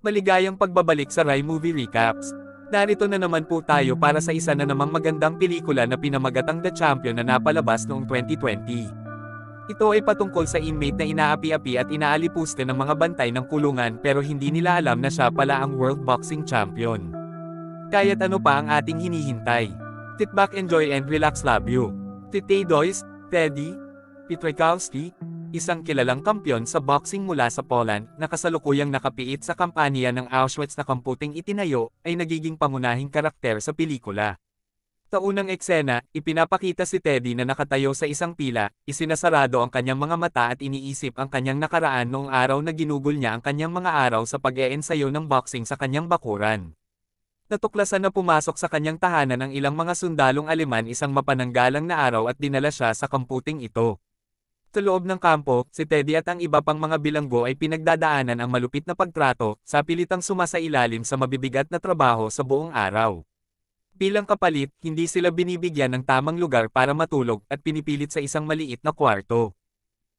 Maligayang pagbabalik sa Rai Movie Recaps. Narito na naman po tayo para sa isa na namang magandang pelikula na pinamagatang The Champion na napalabas noong 2020. Ito ay patungkol sa inmate na inaapi-api at inaalipuste ng mga bantay ng kulungan pero hindi nila alam na siya pala ang World Boxing Champion. Kaya't ano pa ang ating hinihintay? Sit back, enjoy and relax, love you. Tite Doyce, Teddy Pietrkowski, isang kilalang kampyon sa boxing mula sa Poland na kasalukuyang nakapiit sa kampanya ng Auschwitz na kamputing itinayo, ay nagiging pangunahing karakter sa pelikula. Sa unang eksena, ipinapakita si Teddy na nakatayo sa isang pila, isinasarado ang kanyang mga mata at iniisip ang kanyang nakaraan noong araw na ginugol niya ang kanyang mga araw sa pag-eensayo ng boxing sa kanyang bakuran. Natuklasan na pumasok sa kanyang tahanan ang ilang mga sundalong Aleman isang mapananggalang na araw at dinala siya sa kamputing ito. Sa loob ng kampo, si Teddy at ang iba pang mga bilanggo ay pinagdadaanan ang malupit na pagtrato, sa pilitang sumasailalim sa mabibigat na trabaho sa buong araw. Bilang kapalit, hindi sila binibigyan ng tamang lugar para matulog at pinipilit sa isang maliit na kwarto.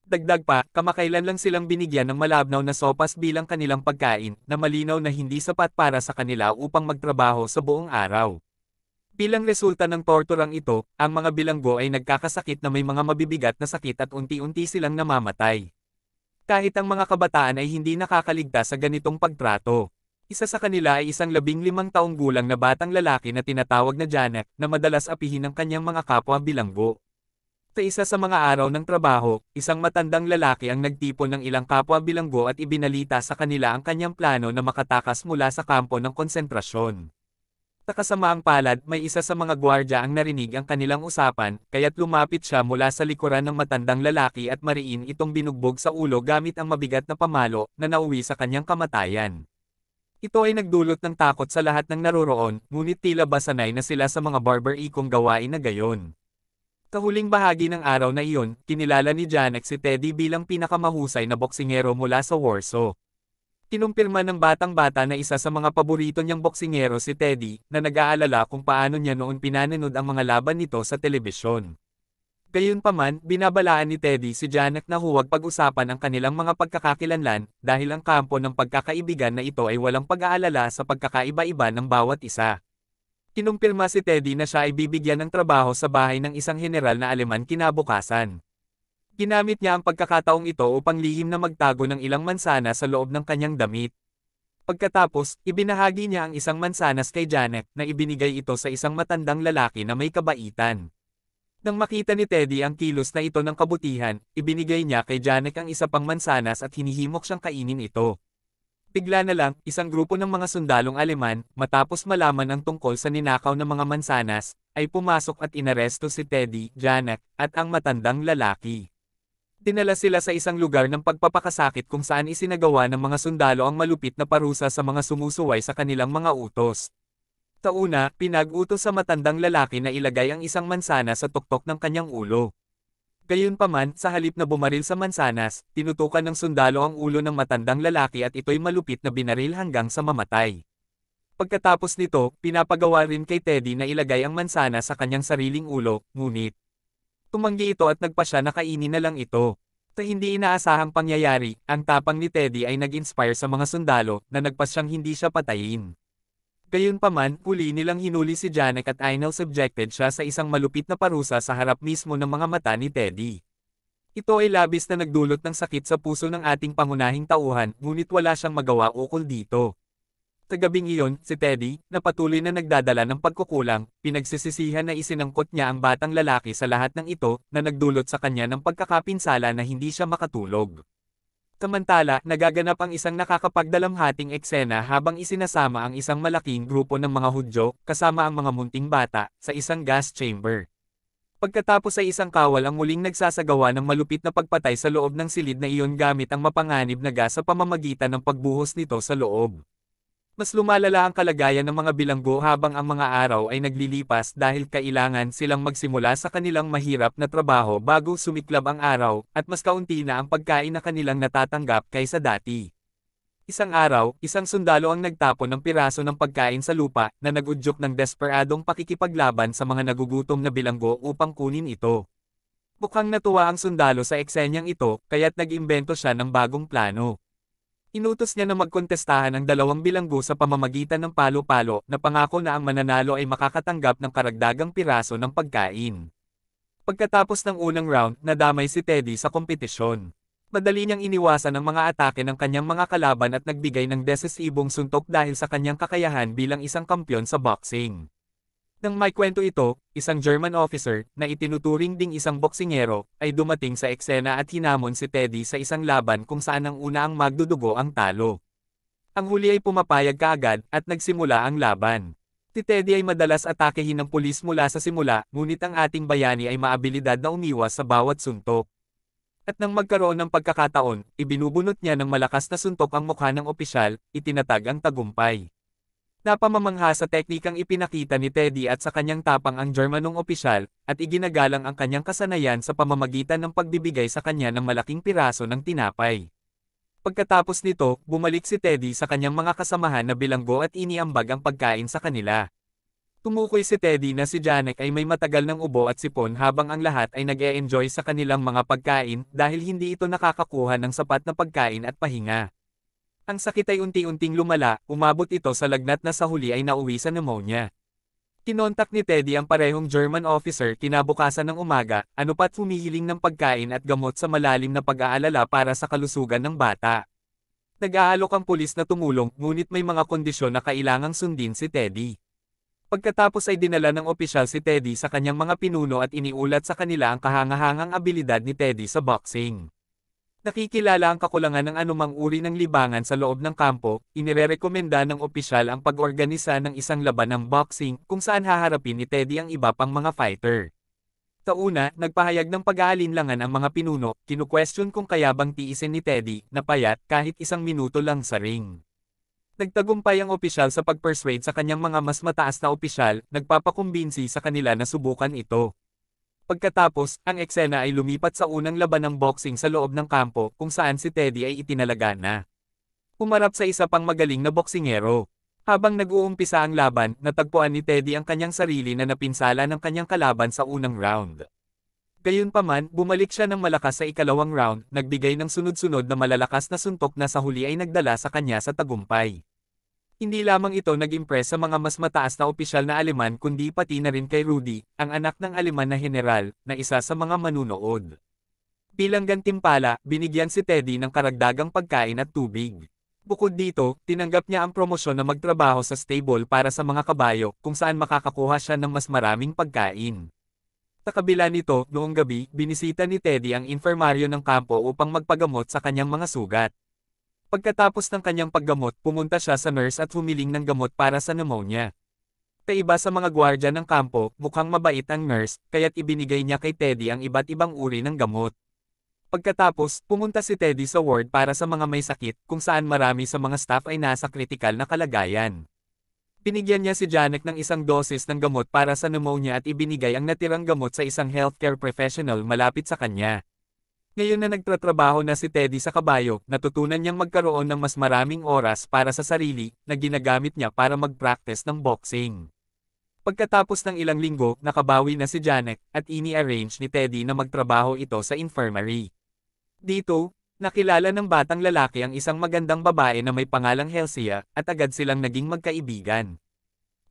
Dagdag pa, kamakailan lang silang binigyan ng malabnaw na sopas bilang kanilang pagkain, na malinaw na hindi sapat para sa kanila upang magtrabaho sa buong araw. Bilang resulta ng torturang ito, ang mga bilanggo ay nagkakasakit na may mga mabibigat na sakit at unti-unti silang namamatay. Kahit ang mga kabataan ay hindi nakakaligtas sa ganitong pagtrato. Isa sa kanila ay isang 15 taong gulang na batang lalaki na tinatawag na Janek, na madalas apihin ng kanyang mga kapwa bilanggo. Sa isa sa mga araw ng trabaho, isang matandang lalaki ang nagtipon ng ilang kapwa bilanggo at ibinalita sa kanila ang kanyang plano na makatakas mula sa kampo ng konsentrasyon. Sa kasamaang palad, may isa sa mga gwardya ang narinig ang kanilang usapan, kaya't lumapit siya mula sa likuran ng matandang lalaki at mariin itong binugbog sa ulo gamit ang mabigat na pamalo, na nauwi sa kanyang kamatayan. Ito ay nagdulot ng takot sa lahat ng naroroon, ngunit tila ba sanay na sila sa mga barbarikong gawain na gayon. Sa huling bahagi ng araw na iyon, kinilala ni Janek si Teddy bilang pinakamahusay na boksingero mula sa Warsaw. Kinumpirma ng batang-bata na isa sa mga paborito niyang boksingero si Teddy, na nag-aalala kung paano niya noon pinanonood ang mga laban nito sa telebisyon. Gayunpaman, binabalaan ni Teddy si Janek na huwag pag-usapan ang kanilang mga pagkakakilanlan, dahil ang kampo ng pagkakaibigan na ito ay walang pag-aalala sa pagkakaiba-iba ng bawat isa. Kinumpirma si Teddy na siya ay bibigyan ng trabaho sa bahay ng isang general na Aleman kinabukasan. Ginamit niya ang pagkakataong ito upang lihim na magtago ng ilang mansana sa loob ng kanyang damit. Pagkatapos, ibinahagi niya ang isang mansanas kay Janek, na ibinigay ito sa isang matandang lalaki na may kabaitan. Nang makita ni Teddy ang kilos na ito ng kabutihan, ibinigay niya kay Janek ang isa pang mansanas at hinihimok siyang kainin ito. Bigla na lang, isang grupo ng mga sundalong Aleman, matapos malaman ang tungkol sa ninakaw ng mga mansanas, ay pumasok at inaresto si Teddy, Janek, at ang matandang lalaki. Dinala sila sa isang lugar ng pagpapakasakit kung saan isinagawa ng mga sundalo ang malupit na parusa sa mga sumusuway sa kanilang mga utos. Sa una, pinag-utos sa matandang lalaki na ilagay ang isang mansana sa tuktok ng kanyang ulo. Gayunpaman, sa halip na bumaril sa mansanas, tinutukan ng sundalo ang ulo ng matandang lalaki at ito'y malupit na binaril hanggang sa mamatay. Pagkatapos nito, pinapagawa rin kay Teddy na ilagay ang mansana sa kanyang sariling ulo, ngunit tumanggi ito at nagpasya na kainin na lang ito. Sa hindi inaasahang pangyayari, ang tapang ni Teddy ay nag-inspire sa mga sundalo, na nagpasyang hindi siya patayin. Gayunpaman, huli nilang hinuli si Janek at Ainel subjected siya sa isang malupit na parusa sa harap mismo ng mga mata ni Teddy. Ito ay labis na nagdulot ng sakit sa puso ng ating pangunahing tauhan, ngunit wala siyang magawa ukol dito. Sa gabing iyon, si Teddy, na patuloy na nagdadala ng pagkukulang, pinagsisisihan na isinangkot niya ang batang lalaki sa lahat ng ito, na nagdulot sa kanya ng pagkakapinsala na hindi siya makatulog. Samantala, nagaganap ang isang nakakapagdalamhating eksena habang isinasama ang isang malaking grupo ng mga Hudyo, kasama ang mga munting bata, sa isang gas chamber. Pagkatapos ay isang kawal ang muling nagsasagawa ng malupit na pagpatay sa loob ng silid na iyon gamit ang mapanganib na gas sa pamamagitan ng pagbuhos nito sa loob. Mas lumalala ang kalagayan ng mga bilanggo habang ang mga araw ay naglilipas dahil kailangan silang magsimula sa kanilang mahirap na trabaho bago sumiklab ang araw, at mas kaunti na ang pagkain na kanilang natatanggap kaysa dati. Isang araw, isang sundalo ang nagtapon ng piraso ng pagkain sa lupa, na nagudyok ng desperadong pakikipaglaban sa mga nagugutom na bilanggo upang kunin ito. Mukhang natuwa ang sundalo sa eksenyang ito, kaya't nag-imbento siya ng bagong plano. Inutos niya na magkontestahan ang dalawang bilanggo sa pamamagitan ng palo-palo na pangako na ang mananalo ay makakatanggap ng karagdagang piraso ng pagkain. Pagkatapos ng unang round, nadamay si Teddy sa kompetisyon. Madali niyang iniwasan ang mga atake ng kanyang mga kalaban at nagbigay ng desisibong suntok dahil sa kanyang kakayahan bilang isang kampyon sa boxing. Nang may kwento ito, isang German officer, na itinuturing ding isang boksingero, ay dumating sa eksena at hinamon si Teddy sa isang laban kung saan ang una ang magdudugo ang talo. Ang huli ay pumapayag kaagad at nagsimula ang laban. Si Teddy ay madalas atakehin ng pulis mula sa simula, ngunit ang ating bayani ay maabilidad na umiwas sa bawat suntok. At nang magkaroon ng pagkakataon, ibinubunot niya ng malakas na suntok ang mukha ng opisyal, itinatag ang tagumpay. Napamamangha sa teknikang ipinakita ni Teddy at sa kanyang tapang ang Germanong opisyal, at iginagalang ang kanyang kasanayan sa pamamagitan ng pagbibigay sa kanya ng malaking piraso ng tinapay. Pagkatapos nito, bumalik si Teddy sa kanyang mga kasamahan na bilanggo at iniambag ang pagkain sa kanila. Tumukoy si Teddy na si Janek ay may matagal ng ubo at sipon habang ang lahat ay nag-e-enjoy sa kanilang mga pagkain dahil hindi ito nakakakuha ng sapat na pagkain at pahinga. Ang sakit ay unti-unting lumala, umabot ito sa lagnat na sa huli ay nauwi sa pneumonia. Kinontak ni Teddy ang parehong German officer kinabukasan ng umaga, anupat humihiling ng pagkain at gamot sa malalim na pag-aalala para sa kalusugan ng bata. Nag-aalok ang pulis na tumulong, ngunit may mga kondisyon na kailangang sundin si Teddy. Pagkatapos ay dinala ng opisyal si Teddy sa kanyang mga pinuno at iniulat sa kanila ang kahangahangang abilidad ni Teddy sa boxing. Nakikilala ang kakulangan ng anumang uri ng libangan sa loob ng kampo, inirerekomenda ng opisyal ang pag-organisa ng isang laban ng boxing kung saan haharapin ni Teddy ang iba pang mga fighter. Tauna, nagpahayag ng pag-aalinlangan ang mga pinuno, kinu-question kung kaya bang tiisin ni Teddy, na payat kahit isang minuto lang sa ring. Nagtagumpay ang opisyal sa pag-persuade sa kanyang mga mas mataas na opisyal, nagpapakumbinsi sa kanila na subukan ito. Pagkatapos, ang eksena ay lumipat sa unang laban ng boxing sa loob ng kampo kung saan si Teddy ay itinalaga na. Humarap sa isa pang magaling na boksingero. Habang nag-uumpisa ang laban, natagpuan ni Teddy ang kanyang sarili na napinsala ng kanyang kalaban sa unang round. Gayunpaman, bumalik siya ng malakas sa ikalawang round, nagbigay ng sunod-sunod na malalakas na suntok na sa huli ay nagdala sa kanya sa tagumpay. Hindi lamang ito nag-impress sa mga mas mataas na opisyal na Aleman kundi pati na rin kay Rudy, ang anak ng Aleman na general, na isa sa mga manunood. Bilang gantimpala, binigyan si Teddy ng karagdagang pagkain at tubig. Bukod dito, tinanggap niya ang promosyon na magtrabaho sa stable para sa mga kabayo, kung saan makakakuha siya ng mas maraming pagkain. Sa kabila nito, noong gabi, binisita ni Teddy ang infermaryo ng kampo upang magpagamot sa kanyang mga sugat. Pagkatapos ng kanyang paggamot, pumunta siya sa nurse at humiling ng gamot para sa pneumonia. Kaiba sa mga gwardya ng kampo, mukhang mabait ang nurse, kaya't ibinigay niya kay Teddy ang iba't ibang uri ng gamot. Pagkatapos, pumunta si Teddy sa ward para sa mga may sakit, kung saan marami sa mga staff ay nasa kritikal na kalagayan. Binigyan niya si Janek ng isang dosis ng gamot para sa pneumonia at ibinigay ang natirang gamot sa isang healthcare professional malapit sa kanya. Ngayon na nagtatrabaho na si Teddy sa kabayo, natutunan niyang magkaroon ng mas maraming oras para sa sarili, na ginagamit niya para mag-practice ng boxing. Pagkatapos ng ilang linggo, nakabawi na si Janek, at ini-arrange ni Teddy na magtrabaho ito sa infirmary. Dito, nakilala ng batang lalaki ang isang magandang babae na may pangalang Helsia, at agad silang naging magkaibigan.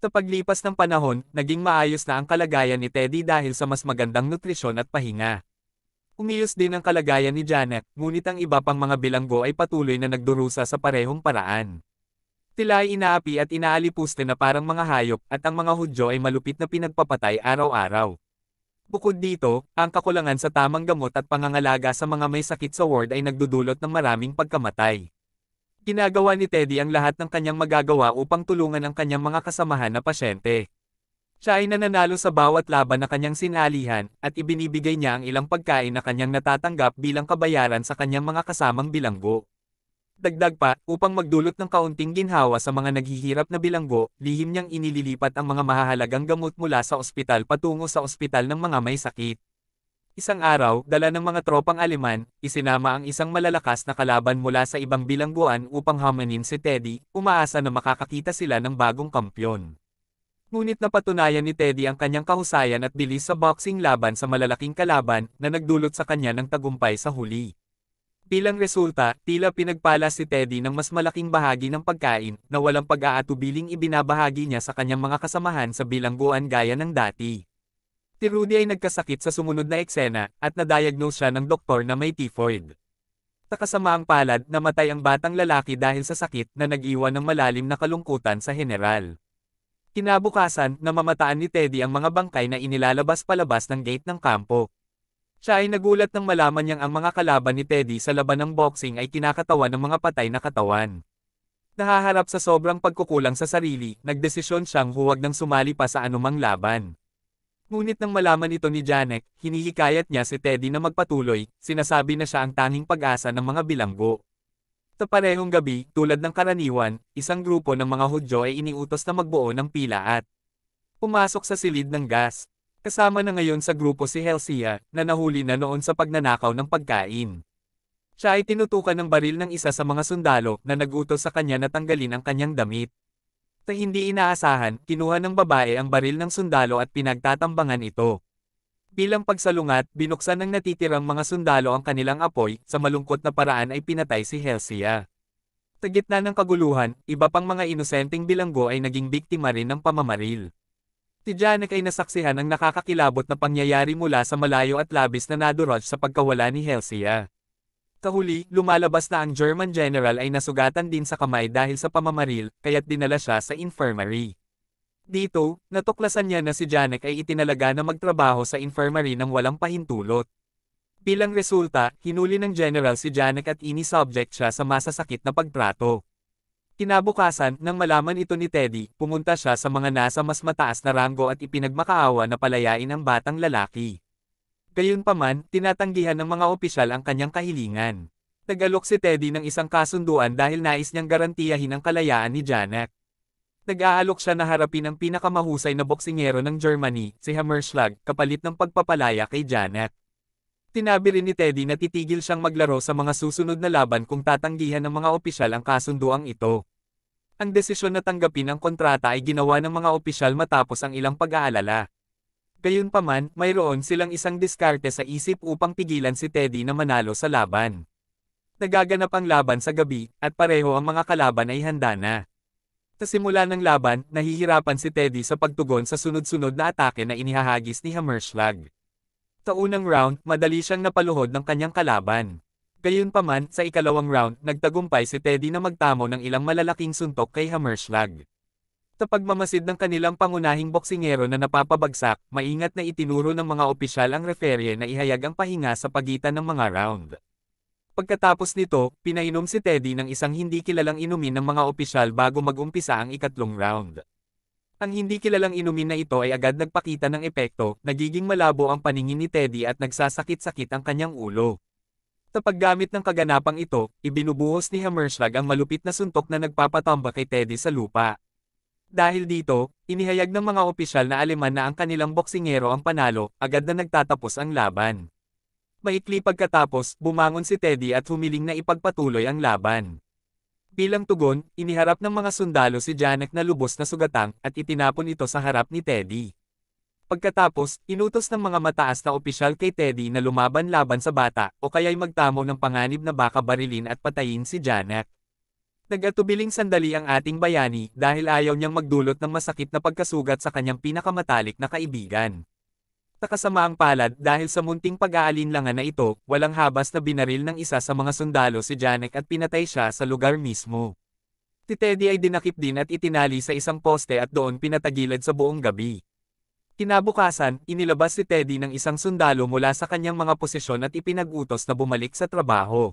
Sa paglipas ng panahon, naging maayos na ang kalagayan ni Teddy dahil sa mas magandang nutrisyon at pahinga. Umilos din ang kalagayan ni Janet, ngunit ang iba pang mga bilanggo ay patuloy na nagdurusa sa parehong paraan. Sila ay inaapi at inaalipuste na parang mga hayop, at ang mga Hudyo ay malupit na pinagpapatay araw-araw. Bukod dito, ang kakulangan sa tamang gamot at pangangalaga sa mga may sakit sa ward ay nagdudulot ng maraming pagkamatay. Ginagawa ni Teddy ang lahat ng kanyang magagawa upang tulungan ang kanyang mga kasamahan na pasyente. Siya ay nananalo sa bawat laban na kanyang sinalihan, at ibinibigay niya ang ilang pagkain na kanyang natatanggap bilang kabayaran sa kanyang mga kasamang bilanggo. Dagdag pa, upang magdulot ng kaunting ginhawa sa mga naghihirap na bilanggo, lihim niyang inililipat ang mga mahahalagang gamot mula sa ospital patungo sa ospital ng mga may sakit. Isang araw, dala ng mga tropang Aleman, isinama ang isang malalakas na kalaban mula sa ibang bilangguan upang hamanin si Teddy, umaasa na makakakita sila ng bagong kampyon. Ngunit napatunayan ni Teddy ang kanyang kahusayan at bilis sa boxing laban sa malalaking kalaban, na nagdulot sa kanya ng tagumpay sa huli. Bilang resulta, tila pinagpala si Teddy ng mas malaking bahagi ng pagkain na walang pag-aatubiling ibinabahagi niya sa kanyang mga kasamahan sa bilangguan gaya ng dati. Si Rudy ay nagkasakit sa sumunod na eksena at na-diagnose siya ng doktor na may typhoid. Sa kasamaang palad, namatay ang batang lalaki dahil sa sakit na nag-iwan ng malalim na kalungkutan sa general. Kinabukasan, namamataan ni Teddy ang mga bangkay na inilalabas palabas ng gate ng kampo. Siya ay nagulat nang malaman niyang ang mga kalaban ni Teddy sa laban ng boxing ay kinakatawan ng mga patay na katawan. Nahaharap sa sobrang pagkukulang sa sarili, nagdesisyon siyang huwag nang sumali pa sa anumang laban. Ngunit nang malaman ito ni Janek, hinihikayat niya si Teddy na magpatuloy, sinasabi na siya ang tanging pag-asa ng mga bilanggo. Sa parehong gabi, tulad ng karaniwan, isang grupo ng mga Hudyo ay iniutos na magbuo ng pila at pumasok sa silid ng gas. Kasama na ngayon sa grupo si Helsia, na nahuli na noon sa pagnanakaw ng pagkain. Siya ay tinutukan ng baril ng isa sa mga sundalo na nagutos sa kanya na tanggalin ang kanyang damit. Sa hindi inaasahan, kinuha ng babae ang baril ng sundalo at pinagtatambangan ito. Bilang pagsalungat, binuksan ng natitirang mga sundalo ang kanilang apoy, sa malungkot na paraan ay pinatay si Helsia. Sa gitna ng kaguluhan, iba pang mga inosenteng bilanggo ay naging biktima rin ng pamamaril. Si Janek ay nasaksihan ang nakakakilabot na pangyayari mula sa malayo at labis na nadurog sa pagkawala ni Helsia. Sa huli, lumalabas na ang German general ay nasugatan din sa kamay dahil sa pamamaril, kaya't dinala siya sa infirmary. Dito, natuklasan niya na si Janek ay itinalaga na magtrabaho sa infirmary ng walang pahintulot. Bilang resulta, hinuli ng general si Janek at ini-subject siya sa masasakit na pagtrato. Kinabukasan, nang malaman ito ni Teddy, pumunta siya sa mga nasa mas mataas na ranggo at ipinagmakaawa na palayain ang batang lalaki. Gayunpaman, tinatanggihan ng mga opisyal ang kanyang kahilingan. Nagalok si Teddy ng isang kasunduan dahil nais niyang garantiyahin ang kalayaan ni Janek. Nag-aalok siya na harapin ang pinakamahusay na boksingero ng Germany, si Hammerschlag, kapalit ng pagpapalaya kay Janek. Tinabi rin ni Teddy na titigil siyang maglaro sa mga susunod na laban kung tatanggihan ng mga opisyal ang kasunduang ito. Ang desisyon na tanggapin ang kontrata ay ginawa ng mga opisyal matapos ang ilang pag-aalala. Gayunpaman, mayroon silang isang diskarte sa isip upang pigilan si Teddy na manalo sa laban. Nagaganap ang laban sa gabi, at pareho ang mga kalaban ay handa na. Sa simula ng laban, nahihirapan si Teddy sa pagtugon sa sunod-sunod na atake na inihahagis ni Hammerschlag. Sa unang round, madali siyang napaluhod ng kanyang kalaban. Gayunpaman, sa ikalawang round, nagtagumpay si Teddy na magtamo ng ilang malalaking suntok kay Hammerschlag. Sa pagmamasid ng kanilang pangunahing boksingero na napapabagsak, maingat na itinuro ng mga opisyal ang referee na ihayag ang pahinga sa pagitan ng mga round. Pagkatapos nito, pinainom si Teddy ng isang hindi kilalang inumin ng mga opisyal bago mag-umpisa ang ikatlong round. Ang hindi kilalang inumin na ito ay agad nagpakita ng epekto, nagiging malabo ang paningin ni Teddy at nagsasakit-sakit ang kanyang ulo. Sa paggamit ng kaganapang ito, ibinubuhos ni Hammerschlag ang malupit na suntok na nagpapatamba kay Teddy sa lupa. Dahil dito, inihayag ng mga opisyal na Aleman na ang kanilang boksingero ang panalo, agad na nagtatapos ang laban. Maikli pagkatapos, bumangon si Teddy at humiling na ipagpatuloy ang laban. Bilang tugon, iniharap ng mga sundalo si Janek na lubos na sugatang at itinapon ito sa harap ni Teddy. Pagkatapos, inutos ng mga mataas na opisyal kay Teddy na lumaban-laban sa bata o kaya'y magtamo ng panganib na baka barilin at patayin si Janek. Nag-atubiling sandali ang ating bayani dahil ayaw niyang magdulot ng masakit na pagkasugat sa kanyang pinakamatalik na kaibigan. Sa kasamaang palad dahil sa munting pag-aalinlangan na ito, walang habas na binaril ng isa sa mga sundalo si Janek at pinatay siya sa lugar mismo. Si Teddy ay dinakip din at itinali sa isang poste at doon pinatagilid sa buong gabi. Kinabukasan, inilabas si Teddy ng isang sundalo mula sa kanyang mga posisyon at ipinag-utos na bumalik sa trabaho.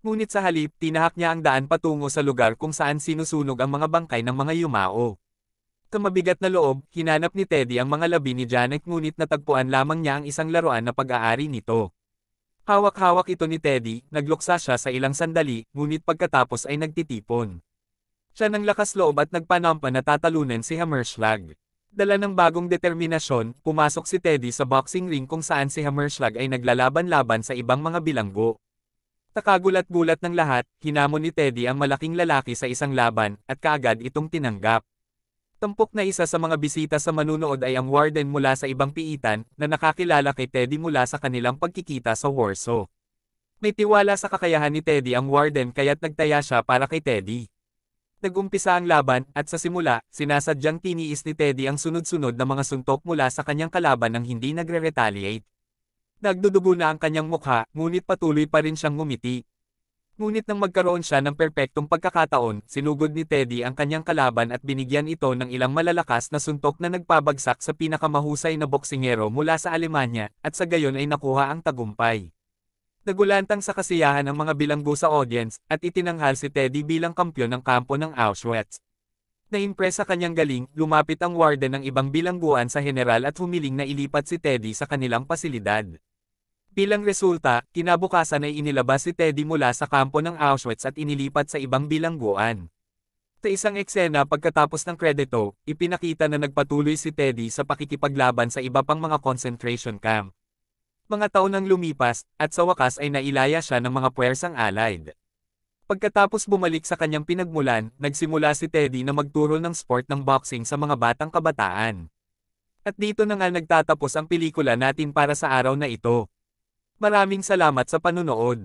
Ngunit sa halip, tinahak niya ang daan patungo sa lugar kung saan sinusunog ang mga bangkay ng mga yumao. Sa mabigat na loob, hinanap ni Teddy ang mga labi ni Janek ngunit natagpuan lamang niya ang isang laruan na pag-aari nito. Hawak-hawak ito ni Teddy, nagluksa siya sa ilang sandali, ngunit pagkatapos ay nagtitipon. Siya ng lakas loob at nagpanampa na tatalunan si Hammerschlag. Dala ng bagong determinasyon, pumasok si Teddy sa boxing ring kung saan si Hammerschlag ay naglalaban-laban sa ibang mga bilanggo. Takagulat-gulat ng lahat, hinamon ni Teddy ang malaking lalaki sa isang laban, at kaagad itong tinanggap. Tampok na isa sa mga bisita sa manunood ay ang warden mula sa ibang piitan na nakakilala kay Teddy mula sa kanilang pagkikita sa Warsaw. May tiwala sa kakayahan ni Teddy ang Warden kaya't nagtaya siya para kay Teddy. Nagumpisa ang laban, at sa simula, sinasadyang tiniis ni Teddy ang sunod-sunod na mga suntok mula sa kanyang kalaban nang hindi nagre-retaliate. Nagdudugo na ang kanyang mukha, ngunit patuloy pa rin siyang ngumiti. Ngunit nang magkaroon siya ng perpektong pagkakataon, sinugod ni Teddy ang kanyang kalaban at binigyan ito ng ilang malalakas na suntok na nagpabagsak sa pinakamahusay na boksingero mula sa Alemanya, at sa gayon ay nakuha ang tagumpay. Nagulantang sa kasiyahan ang mga bilanggo sa audience, at itinanghal si Teddy bilang kampyon ng kampo ng Auschwitz. Na-impress sa kanyang galing, lumapit ang warden ng ibang bilangguan sa general at humiling na ilipat si Teddy sa kanilang pasilidad. Bilang resulta, kinabukasan ay inilabas si Teddy mula sa kampo ng Auschwitz at inilipat sa ibang bilangguan. Sa isang eksena pagkatapos ng kredito, ipinakita na nagpatuloy si Teddy sa pakikipaglaban sa iba pang mga concentration camp. Mga taon nang lumipas, at sa wakas ay nailaya siya ng mga puwersang Allied. Pagkatapos bumalik sa kanyang pinagmulan, nagsimula si Teddy na magturo ng sport ng boxing sa mga batang kabataan. At dito na nga nagtatapos ang pelikula natin para sa araw na ito. Maraming salamat sa panunood.